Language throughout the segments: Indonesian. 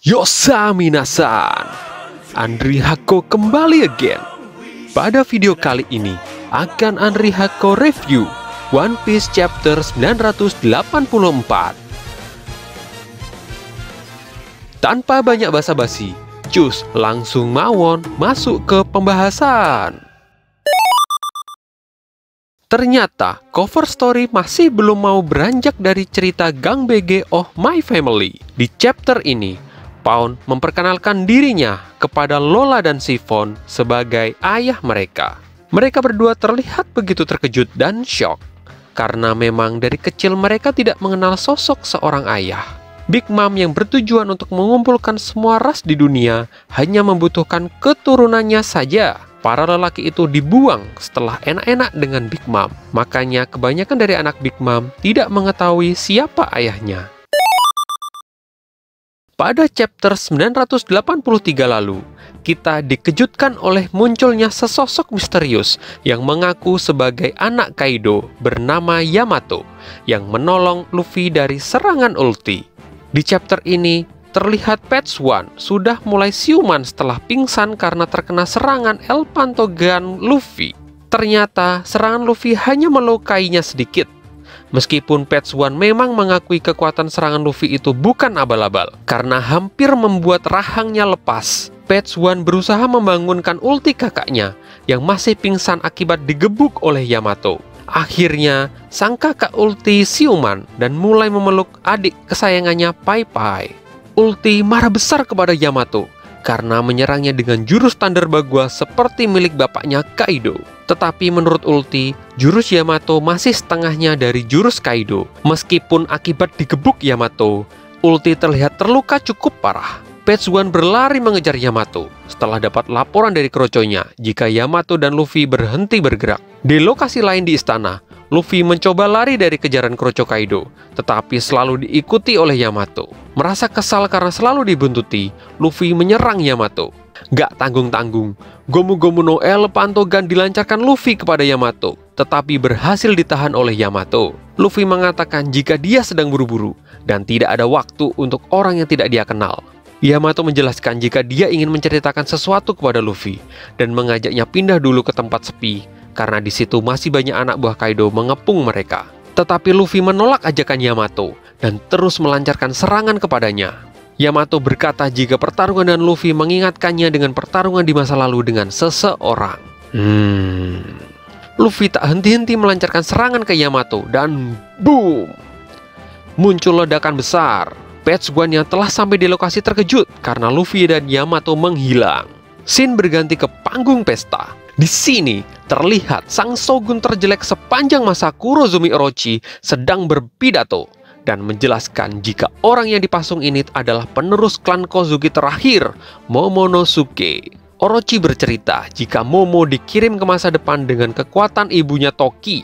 Yosa minasan, Andri Hako kembali again. Pada video kali ini akan Andri Hako review One Piece chapter 984. Tanpa banyak basa-basi, cus langsung mawon masuk ke pembahasan. Ternyata cover story masih belum mau beranjak dari cerita Gang BG of My Family. Di chapter ini Pound memperkenalkan dirinya kepada Lola dan Chiffon sebagai ayah mereka. Mereka berdua terlihat begitu terkejut dan shock, karena memang dari kecil mereka tidak mengenal sosok seorang ayah. Big Mom yang bertujuan untuk mengumpulkan semua ras di dunia hanya membutuhkan keturunannya saja. Para lelaki itu dibuang setelah enak-enak dengan Big Mom. Makanya kebanyakan dari anak Big Mom tidak mengetahui siapa ayahnya. Pada chapter 983 lalu, kita dikejutkan oleh munculnya sesosok misterius yang mengaku sebagai anak Kaido bernama Yamato yang menolong Luffy dari serangan ulti. Di chapter ini, terlihat Patch One sudah mulai siuman setelah pingsan karena terkena serangan El Pantogan Luffy. Ternyata serangan Luffy hanya melukainya sedikit. Meskipun Patch One memang mengakui kekuatan serangan Luffy itu bukan abal-abal, karena hampir membuat rahangnya lepas. Patch One berusaha membangunkan ulti kakaknya yang masih pingsan akibat digebuk oleh Yamato. Akhirnya, sang kakak ulti siuman dan mulai memeluk adik kesayangannya Pai Pai. Ulti marah besar kepada Yamato karena menyerangnya dengan jurus Thunder Bagua seperti milik bapaknya Kaido. Tetapi menurut Ulti, jurus Yamato masih setengahnya dari jurus Kaido. Meskipun akibat digebuk Yamato, Ulti terlihat terluka cukup parah. Patch One berlari mengejar Yamato setelah dapat laporan dari kroconya jika Yamato dan Luffy berhenti bergerak. Di lokasi lain di istana, Luffy mencoba lari dari kejaran kroco Kaido, tetapi selalu diikuti oleh Yamato. Merasa kesal karena selalu dibuntuti, Luffy menyerang Yamato. Gak tanggung-tanggung, Gomu-Gomu no El Pantogan dilancarkan Luffy kepada Yamato, tetapi berhasil ditahan oleh Yamato. Luffy mengatakan jika dia sedang buru-buru dan tidak ada waktu untuk orang yang tidak dia kenal. Yamato menjelaskan jika dia ingin menceritakan sesuatu kepada Luffy dan mengajaknya pindah dulu ke tempat sepi karena di situ masih banyak anak buah Kaido mengepung mereka. Tetapi Luffy menolak ajakan Yamato dan terus melancarkan serangan kepadanya. Yamato berkata jika pertarungan dan Luffy mengingatkannya dengan pertarungan di masa lalu dengan seseorang. Luffy tak henti-henti melancarkan serangan ke Yamato dan boom! Muncul ledakan besar. Patch One yang telah sampai di lokasi terkejut karena Luffy dan Yamato menghilang. Scene berganti ke panggung pesta. Di sini terlihat sang shogun terjelek sepanjang masa Kurozumi Orochi sedang berpidato dan menjelaskan jika orang yang dipasung ini adalah penerus klan Kozuki terakhir, Momonosuke. Orochi bercerita jika Momo dikirim ke masa depan dengan kekuatan ibunya Toki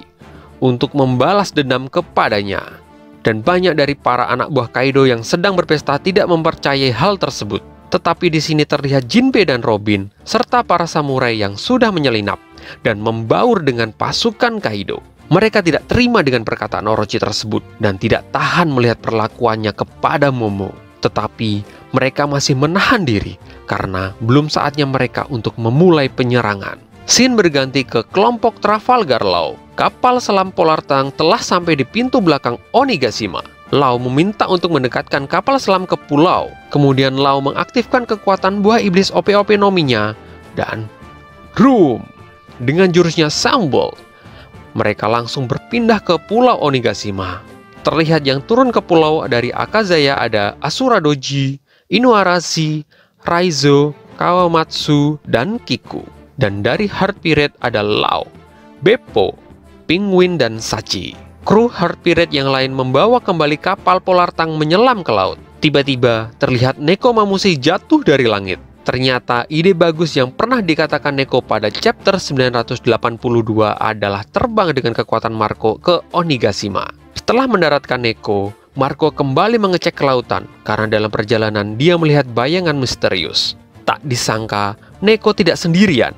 untuk membalas dendam kepadanya. Dan banyak dari para anak buah Kaido yang sedang berpesta tidak mempercayai hal tersebut. Tetapi di sini terlihat Jinbe dan Robin serta para samurai yang sudah menyelinap dan membaur dengan pasukan Kaido. Mereka tidak terima dengan perkataan Orochi tersebut dan tidak tahan melihat perlakuannya kepada Momo. Tetapi mereka masih menahan diri karena belum saatnya mereka untuk memulai penyerangan. Scene berganti ke kelompok Trafalgar Law. Kapal selam Polar Tang telah sampai di pintu belakang Onigashima. Law meminta untuk mendekatkan kapal selam ke pulau. Kemudian Law mengaktifkan kekuatan buah iblis OP-OP nominya dan Room dengan jurusnya Soundbolt. Mereka langsung berpindah ke pulau Onigashima. Terlihat yang turun ke pulau dari Akazaya ada Asura Doji, Inuarashi, Raizo, Kawamatsu, dan Kiku. Dan dari Heart Pirate ada Law, Beppo, Penguin, dan Sachi. Kru Heart Pirate yang lain membawa kembali kapal Polar Tang menyelam ke laut. Tiba-tiba terlihat Neko Mamushi jatuh dari langit. Ternyata ide bagus yang pernah dikatakan Neko pada chapter 982 adalah terbang dengan kekuatan Marco ke Onigashima. Setelah mendaratkan Neko, Marco kembali mengecek ke lautan karena dalam perjalanan dia melihat bayangan misterius. Tak disangka, Neko tidak sendirian.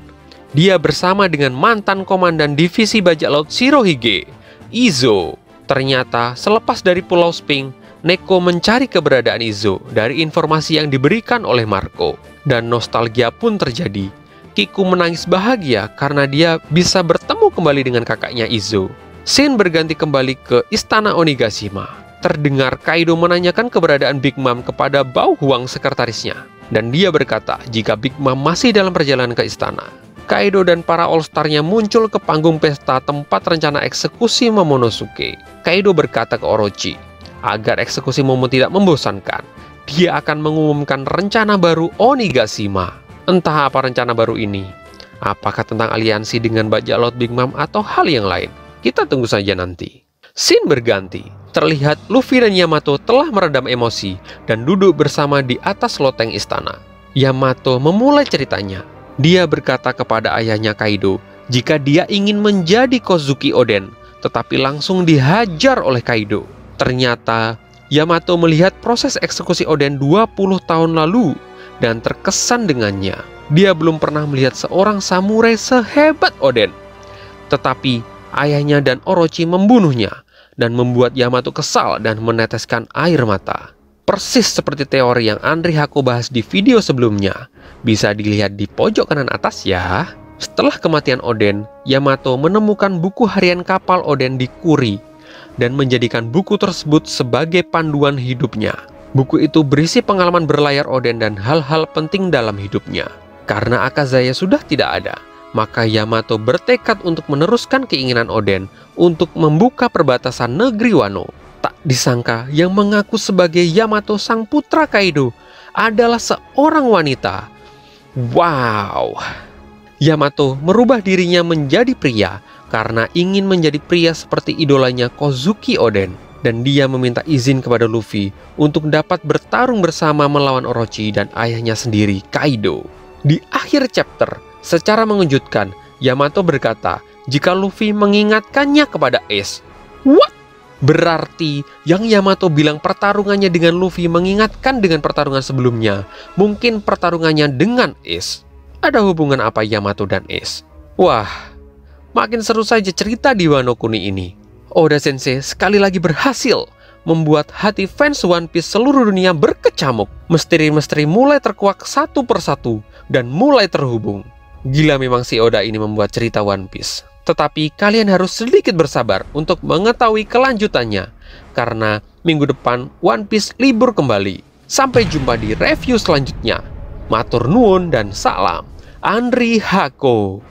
Dia bersama dengan mantan komandan divisi bajak laut Shirohige, Izo. Ternyata selepas dari Pulau Sphinx, Neko mencari keberadaan Izo dari informasi yang diberikan oleh Marco. Dan nostalgia pun terjadi. Kiku menangis bahagia karena dia bisa bertemu kembali dengan kakaknya Izo. Scene berganti kembali ke istana Onigashima. Terdengar Kaido menanyakan keberadaan Big Mom kepada Bao Huang sekretarisnya. Dan dia berkata jika Big Mom masih dalam perjalanan ke istana. Kaido dan para All-Star-nya muncul ke panggung pesta tempat rencana eksekusi Momonosuke. Kaido berkata ke Orochi, agar eksekusi Momo tidak membosankan, dia akan mengumumkan rencana baru Onigashima. Entah apa rencana baru ini. Apakah tentang aliansi dengan bajak laut Big Mom atau hal yang lain? Kita tunggu saja nanti. Scene berganti. Terlihat Luffy dan Yamato telah meredam emosi dan duduk bersama di atas loteng istana. Yamato memulai ceritanya. Dia berkata kepada ayahnya Kaido jika dia ingin menjadi Kozuki Oden, tetapi langsung dihajar oleh Kaido. Ternyata Yamato melihat proses eksekusi Oden 20 tahun lalu dan terkesan dengannya. Dia belum pernah melihat seorang samurai sehebat Oden. Tetapi ayahnya dan Orochi membunuhnya dan membuat Yamato kesal dan meneteskan air mata. Persis seperti teori yang Andri Hako bahas di video sebelumnya. Bisa dilihat di pojok kanan atas ya. Setelah kematian Oden, Yamato menemukan buku harian kapal Oden di Kuri dan menjadikan buku tersebut sebagai panduan hidupnya. Buku itu berisi pengalaman berlayar Oden dan hal-hal penting dalam hidupnya. Karena Akazaya sudah tidak ada, maka Yamato bertekad untuk meneruskan keinginan Oden untuk membuka perbatasan negeri Wano. Tak disangka yang mengaku sebagai Yamato sang putra Kaido adalah seorang wanita. Wow! Yamato merubah dirinya menjadi pria karena ingin menjadi pria seperti idolanya Kozuki Oden. Dan dia meminta izin kepada Luffy untuk dapat bertarung bersama melawan Orochi dan ayahnya sendiri, Kaido. Di akhir chapter, secara mengejutkan, Yamato berkata jika Luffy mengingatkannya kepada Ace. What? Berarti yang Yamato bilang pertarungannya dengan Luffy mengingatkan dengan pertarungan sebelumnya. Mungkin pertarungannya dengan Ace. Ada hubungan apa Yamato dan Ace? Wah, makin seru saja cerita di Wano Kuni ini. Oda Sensei sekali lagi berhasil membuat hati fans One Piece seluruh dunia berkecamuk. Misteri-misteri mulai terkuak satu persatu dan mulai terhubung. Gila memang si Oda ini membuat cerita One Piece. Tetapi kalian harus sedikit bersabar untuk mengetahui kelanjutannya. Karena minggu depan One Piece libur kembali. Sampai jumpa di review selanjutnya. Matur nuwun dan salam. Andri Hako.